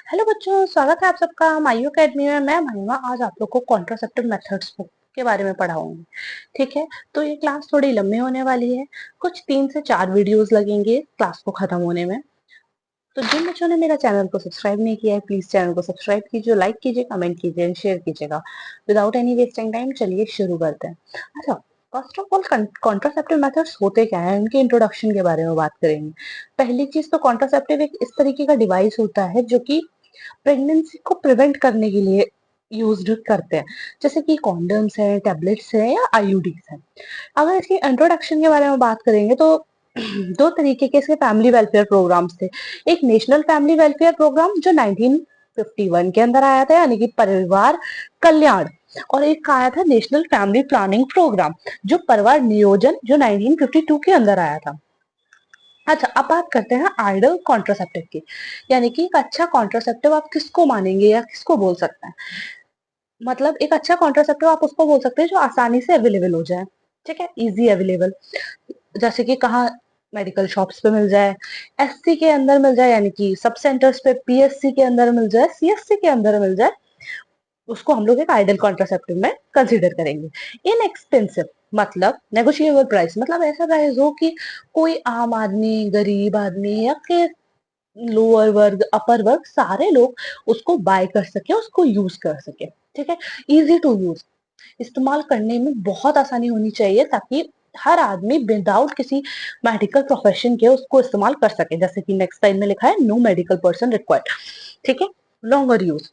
Hello बच्चों, स्वागत है आप सबका मायू अकेडमी में। मैं महिमा आज आप लोग को कॉन्ट्रासेप्टिव मेथड्स के बारे में पढ़ाऊंगी। ठीक है, तो ये क्लास थोड़ी लंबी होने वाली है। कुछ 3 से 4 वीडियोस लगेंगे क्लास को खत्म होने में। तो जिन बच्चों ने मेरा चैनल को सब्सक्राइब नहीं किया है, प्लीज चैनल को सब्सक्राइब कीजिए, लाइक कीजिए, कमेंट कीजिए एंड शेयर कीजिएगा। विदाउट एनी वेस्टिंग टाइम चलिए शुरू करते हैं। अच्छा, first of all contraceptive methods होते क्या है, उनके इंट्रोडक्शन के बारे में बात करेंगे। पहली चीज तो कॉन्ट्रासेप्टिव एक इस तरीके का डिवाइस होता है जो कि प्रेगनेंसी को प्रिवेंट करने के लिए यूज करते हैं, जैसे कि कॉन्डम्स है, टैबलेट्स है या आईयूडीज है। अगर इसकी इंट्रोडक्शन के बारे में बात करेंगे तो दो तरीके के इसके फैमिली वेलफेयर प्रोग्राम्स थे। एक नेशनल फैमिली वेलफेयर प्रोग्राम जो 1951 के अंदर आया था, यानी कि परिवार कल्याण, और एक आया था नेशनल फैमिली प्लानिंग प्रोग्राम जो परिवार नियोजन, जो 1952 के अंदर आया था। अच्छा, अब बात करते हैं आइडल कॉन्ट्रासेप्टिव की, यानी कि एक अच्छा कॉन्ट्रासेप्टिव आप किसको मानेंगे या किसको बोल सकते हैं। मतलब एक अच्छा कॉन्ट्रासेप्टिव आप उसको बोल सकते हैं जो आसानी से अवेलेबल हो जाए। ठीक है, इजी अवेलेबल, जैसे कि कहाँ, मेडिकल शॉप्स पे मिल जाए, एससी के अंदर मिल जाए, यानी कि सब सेंटर्स पे, पीएससी के अंदर मिल जाए, सीएससी के अंदर मिल जाए, उसको हम लोग एक आइडल कॉन्ट्रासेप्टिव में कंसीडर करेंगे। इनएक्सपेंसिव मतलब नेगोशिएबल प्राइस, मतलब ऐसा प्राइस हो कि कोई आम आदमी, गरीब आदमी या के लोअर वर्ग, अपर वर्ग, सारे लोग उसको बाय कर सके, उसको यूज कर सके। ठीक है, इजी टू यूज, इस्तेमाल करने में बहुत आसानी होनी चाहिए ताकि हर आदमी विदाउट किसी मेडिकल प्रोफेशन के उसको इस्तेमाल कर सके। जैसे कि नेक्स्ट लाइन में लिखा है, नो मेडिकल पर्सन रिक्वायर्ड। ठीक है, लॉन्गर यूज,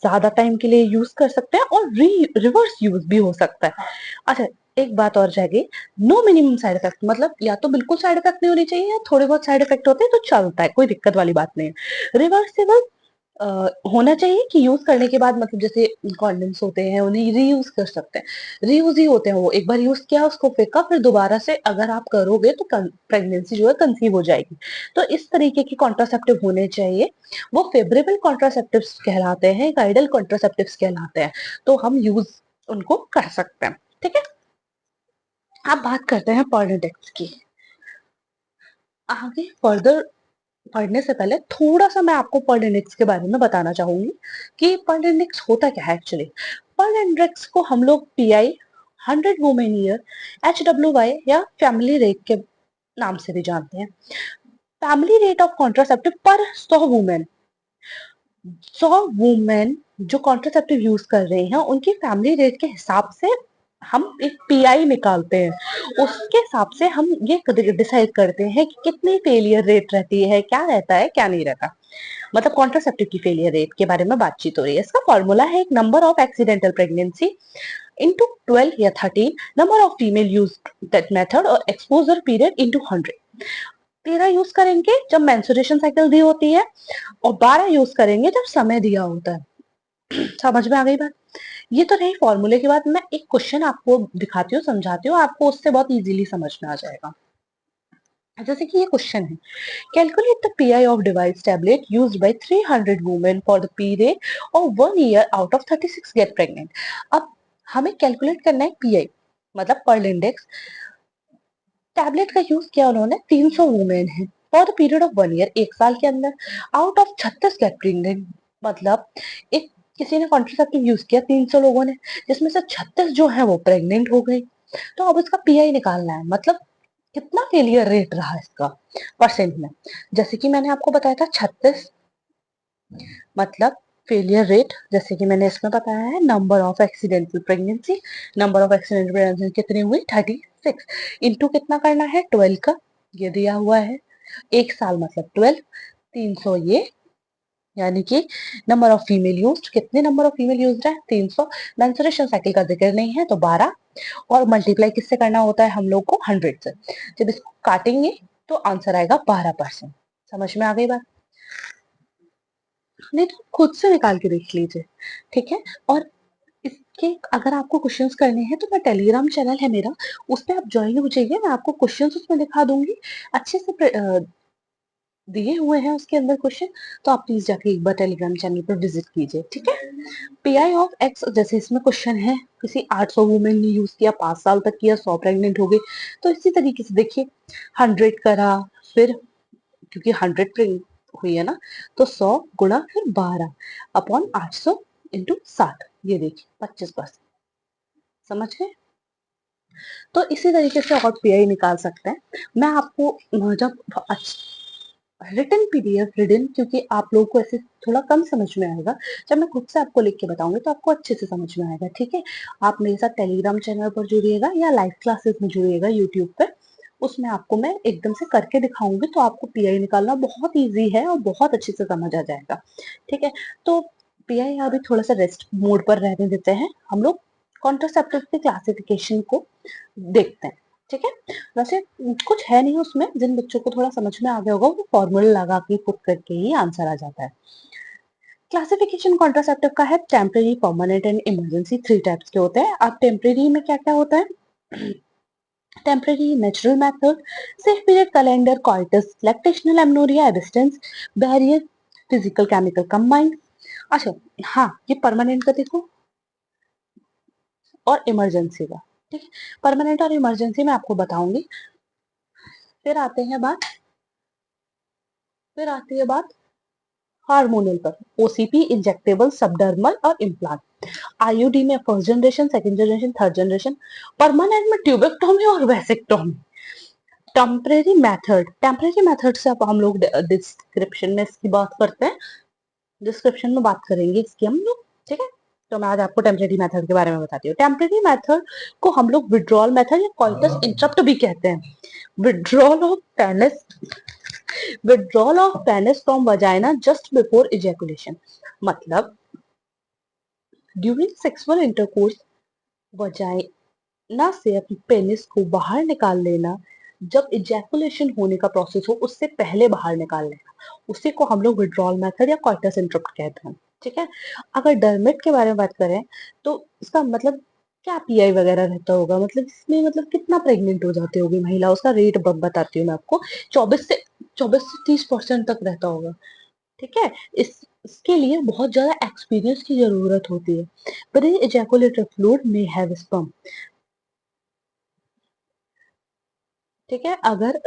ज्यादा टाइम के लिए यूज कर सकते हैं, और रिवर्स यूज भी हो सकता है। अच्छा, एक बात और रह गई, नो मिनिमम साइड इफेक्ट, मतलब या तो बिल्कुल साइड इफेक्ट नहीं होनी चाहिए या थोड़े बहुत साइड इफेक्ट होते हैं तो चलता है, कोई दिक्कत वाली बात नहीं है। रिवर्सेबल होना चाहिए कि यूज करने के बाद, मतलब जैसे कॉन्डम्स होते हैं उन्हें रीयूज कर सकते हैं, रीयूज ही होते हैं वो, एक बार यूज किया उसको फेंका, फिर दोबारा से अगर आप करोगे तो प्रेगनेंसी जो है कंसीव हो जाएगी। तो इस तरीके के कॉन्ट्रासेप्टिव होने चाहिए, वो फेवरेबल कॉन्ट्रासेप्टिव्स कहलाते हैं, आइडल कॉन्ट्रासेप्टिव्स कहलाते हैं, तो हम यूज उनको कर सकते हैं। ठीक है, अब बात करते हैं पॉलिटिक्स की। आगे फर्दर पढ़ने से पहले थोड़ा सा मैं आपको पर्ल इंडेक्स के बारे में बताना चाहूंगी कि पर्ल इंडेक्स होता क्या है एक्चुअली। पर्ल इंडेक्स को हम लोग पीआई, 100 वुमेन ईयर, HWY या फैमिली रेट के नाम से भी जानते हैं। फैमिली रेट ऑफ कॉन्ट्रासेप्टिव पर 100 वुमेन, 100 वुमेन जो कॉन्ट्रासेप्टिव यूज कर रहे हैं उनकी फैमिली रेट के हिसाब से हम एक पीआई निकालते हैं। उसके हिसाब से हम ये डिसाइड करते हैं कि कितनी फेलियर रेट रहती है, क्या रहता है क्या नहीं रहता। मतलब कॉन्ट्रासेप्टिव की फेलियर रेट के बारे में बातचीत हो रही है। इसका फॉर्मूला है एक number of accidental pregnancy into 12 या 13, number of female use that method, और एक्सपोजर पीरियड इंटू 100। 13 यूज करेंगे जब मेंस्ट्रुएशन साइकिल दी होती है, और 12 यूज करेंगे जब समय दिया होता है। समझ में आ गई बात। ये तो रही फॉर्मूले की बात। मैं एक क्वेश्चन आपको दिखाती हूँ, समझाती हूँ, आपको उससे बहुत इजीली समझ में आ जाएगा। जैसे कि ये क्वेश्चन है, calculate the pi of device tablet used by 300 women for the period of 1 year out of 36 get pregnant. अब हमें कैलकुलेट करना है पीआई, मतलब पर्ल इंडेक्स। टैबलेट का यूज किया उन्होंने, 300 वुमेन है, for the period of 1 year, 1 साल के अंदर, आउट ऑफ 36 गेट प्रेग्नेंट। मतलब एक किसी ने कॉन्ट्रासेप्टिव यूज किया 300 लोगों ने, जिसमें से 36 जो है वो प्रेग्नेंट हो गई। तो अब इसका पीआई निकालना है, मतलब कितना फेलियर रेट रहा इसका परसेंट में। जैसे कि मैंने आपको बताया था 36, मतलब फेलियर रेट, जैसे कि मैंने इसमें बताया है number of accidental pregnancy, number of accidental pregnancy कितनी हुई 36, इंटू कितना करना है 12 का, ये दिया हुआ है, 1 साल मतलब 12, 300 ये, यानी कि नंबर ऑफ फीमेल यूज, कितने नंबर ऑफ फीमेल यूज है 300, मेंस्ट्रुएशन साइकिल का जिक्र नहीं है तो 12, और मल्टीप्लाई किससे करना होता है हम लोग को 100 से। जब इसको काटेंगे तो आंसर आएगा 12%। समझ में आ गई बात, नहीं तो खुद से निकाल के देख लीजिए। ठीक है, और इसके अगर आपको क्वेश्चंस करने हैं तो मैं टेलीग्राम चैनल है मेरा, उस पर आप ज्वाइन हो जाइए, मैं आपको क्वेश्चंस उसमें दिखा दूंगी, अच्छे से दिए हुए हैं उसके अंदर क्वेश्चन। तो आप प्लीज जाके एक बार टेलीग्राम चैनल पर विजिट कीजिए। ठीक है, पीआई ऑफ एक्स, जैसे इसमें क्वेश्चन है किसी 800 वुमेन ने यूज किया, 5 साल तक किया, 100 प्रेग्नेंट हो गई, तो इसी तरीके से देखिए 100 करा, फिर क्योंकि 100 प्रिंट हुई है ना, तो 100 गुणा फिर 12 अपॉन 800 इंटू 60, ये देखिए 25%। समझ गए? तो इसी तरीके से और पीआई निकाल सकते हैं। मैं आपको जब रिटन पीडीएफ रिटन, क्योंकि आप लोगों को ऐसे थोड़ा कम समझ में आएगा, जब मैं खुद से आपको लिख के बताऊंगी तो आपको अच्छे से समझ में आएगा। ठीक है, आप मेरे साथ टेलीग्राम चैनल पर जुड़िएगा या लाइव क्लासेस में जुड़िएगा यूट्यूब पर, उसमें आपको मैं एकदम से करके दिखाऊंगी, तो आपको पीआई निकालना बहुत ईजी है और बहुत अच्छे से समझ आ जाएगा। ठीक है, तो पीआई अभी थोड़ा सा रेस्ट मोड पर रहने देते हैं, हम लोग कॉन्ट्रासेप्टिव के क्लासिफिकेशन को देखते हैं। ठीक है, वैसे कुछ है नहीं उसमें, जिन बच्चों को थोड़ा समझ में आ गया होगा वो फॉर्मूला लगा के पुट करके ही आंसर आ जाता है। क्लासिफिकेशन कॉन्ट्रासेप्टिव का है temporary, permanent and emergency, 3 types के होते हैं। अब टेम्परेरी में क्या क्या होता है? Temporary natural method, safe period, calendar, coitus, lactational amenorrhoea, abstinence, barrier, physical chemical combined. अच्छा, हाँ, ये परमानेंट का देखो और इमरजेंसी का। ठीक है, परमानेंट और इमरजेंसी में आपको बताऊंगी। फिर आते हैं बात फिर आती है बात हार्मोनल पर, ओसीपी, इंजेक्टेबल, सबडर्मल और इम्प्लांट। आईयूडी में first generation, second generation, third generation. Permanent में ट्यूबेक्टोमी और वैसेक्टोमी। टेम्परेरी मेथड से अब हम लोग डिस्क्रिप्शन में इसकी बात करते हैं, डिस्क्रिप्शन में बात करेंगे इसकी हम लोग। ठीक है, तो मैं आज आपको टेम्परेरी मेथड के बारे में बताती हूँ। टेम्परेरी मेथड को हम लोग विड्रॉल मेथड या कॉइटस इंटरप्ट भी कहते हैं। Withdrawal of penis withdrawal of penis from vagina just before ejaculation, मतलब ड्यूरिंग सेक्सुअल इंटरकोर्स वजाइना से अपने पेनिस को बाहर निकाल लेना, जब इजैकुलेशन होने का प्रोसेस हो उससे पहले बाहर निकाल लेना, उसी को हम लोग विड्रॉल मेथड या कॉइटस इंटरप्ट कहते हैं। ठीक है, अगर डर्मिट के बारे में बात करें तो इसका मतलब क्या पीआई वगैरह रहता होगा, मतलब इसमें मतलब कितना प्रेग्नेंट हो जाती होगी महिला, उसका रेट बताती हूँ मैं आपको। 24 से 30% तक रहता होगा। ठीक है, इसके लिए बहुत ज्यादा एक्सपीरियंस की जरूरत होती है। प्री एजैकुलेटरी फ्लूइड में हैव स्पर्म। ठीक है, अगर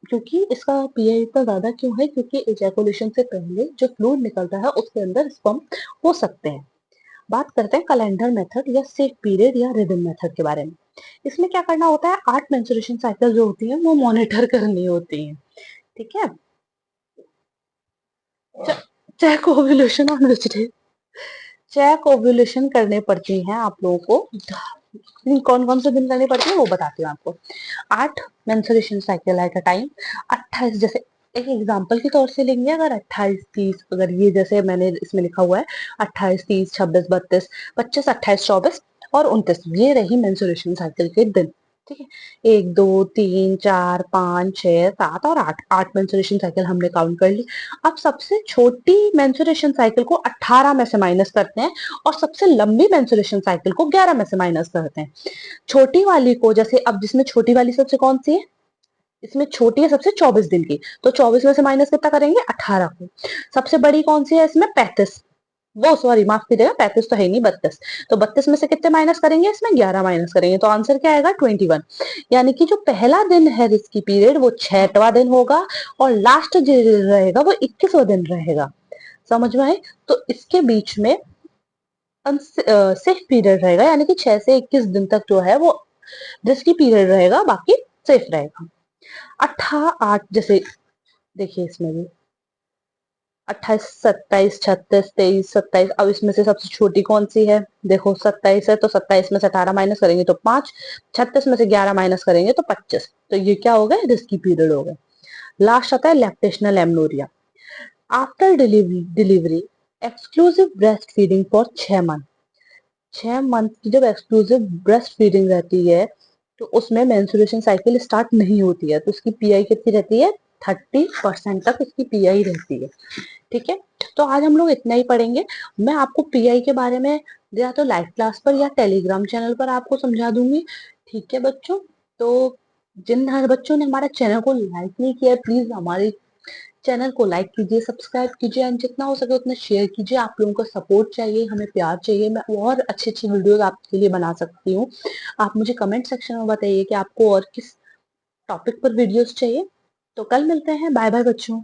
क्योंकि इसका पीआई इतना ज्यादा क्यों है, क्योंकि एजैकुलेशन से पहले जो फ्लूइड निकलता है उसके अंदर स्पर्म हो सकते हैं। बात करते हैं कैलेंडर मेथड या सेफ पीरियड या रिदम मेथड के बारे में। इसमें क्या करना होता है, 8 मेंस्ट्रुएशन साइकिल जो होती है वो मॉनिटर करनी होती है। ठीक है, check ovulation on vegetable, check ovulation करने पड़ती हैं आप लोगों को। कौन कौन से दिन करनी पड़ती है वो बताती हूँ आपको। 8 menstruation cycle at a time, 28, जैसे एक एग्जांपल के तौर से लेंगे, अगर 28 30, अगर ये जैसे मैंने इसमें लिखा हुआ है 28 30 26 32 25 28 24 और 29, ये रही मेंस्ट्रुएशन साइकिल के दिन। ठीक है, 1 2 3 4 5 6 7 और 8, 8 मेंस्ट्रुएशन साइकिल हमने काउंट कर ली। अब सबसे छोटी मेंस्ट्रुएशन साइकिल को 18 में से माइनस करते हैं और सबसे लंबी मेंस्ट्रुएशन साइकिल को 11 में से माइनस करते हैं। छोटी वाली को, जैसे अब जिसमें छोटी वाली सबसे कौन सी है, इसमें छोटी है सबसे 24 दिन की, तो 24 में से माइनस कितना करेंगे, 18 को। सबसे बड़ी कौन सी है इसमें, 35, वो सॉरी माफ कीजिएगा 35 तो है नहीं, 32, तो 32 में से कितने माइनस करेंगे, इसमें 11 माइनस करेंगे, तो आंसर क्या आएगा 21। यानी कि जो पहला दिन है रिस्की पीरियड वो 6वां दिन होगा और लास्ट जो रहेगा वो 21वां दिन रहेगा। समझ में आए? तो इसके बीच में सेफ पीरियड रहेगा, यानी कि 6 से 21 दिन तक जो है वो रिस्की पीरियड रहेगा, बाकी सेफ रहेगा। 8 जैसे देखिए इसमें भी 28 27 36 23 27, अब इसमें से सबसे छोटी कौन सी है, देखो 27 है, तो 27 में से 18 माइनस करेंगे तो 5, 36 में से 11 माइनस करेंगे तो 25, तो ये क्या हो गए, रिस्की पीरियड हो गए। लास्ट आता है lactational amenorrhoea. After delivery exclusive breast feeding for 6 month. 6 month की जब एक्सक्लूसिव ब्रेस्ट फीडिंग रहती है तो उसमें मेंस्ट्रुएशन साइकिल स्टार्ट नहीं होती है, तो उसकी पीआई कितनी रहती है, 30% तक इसकी पीआई रहती है। ठीक है, तो आज हम लोग इतना ही पढ़ेंगे। मैं आपको पीआई के बारे में या तो लाइव क्लास पर या टेलीग्राम चैनल पर आपको समझा दूंगी। ठीक है बच्चों, तो जिन हर बच्चों ने हमारे चैनल को लाइक नहीं किया प्लीज हमारे चैनल को लाइक कीजिए, सब्सक्राइब कीजिए एंड जितना हो सके उतना शेयर कीजिए। आप लोगों को सपोर्ट चाहिए, हमें प्यार चाहिए, मैं और अच्छी अच्छी वीडियोस आपके लिए बना सकती हूँ। आप मुझे कमेंट सेक्शन में बताइए कि आपको और किस टॉपिक पर वीडियोस चाहिए। तो कल मिलते हैं, बाय बाय बच्चों।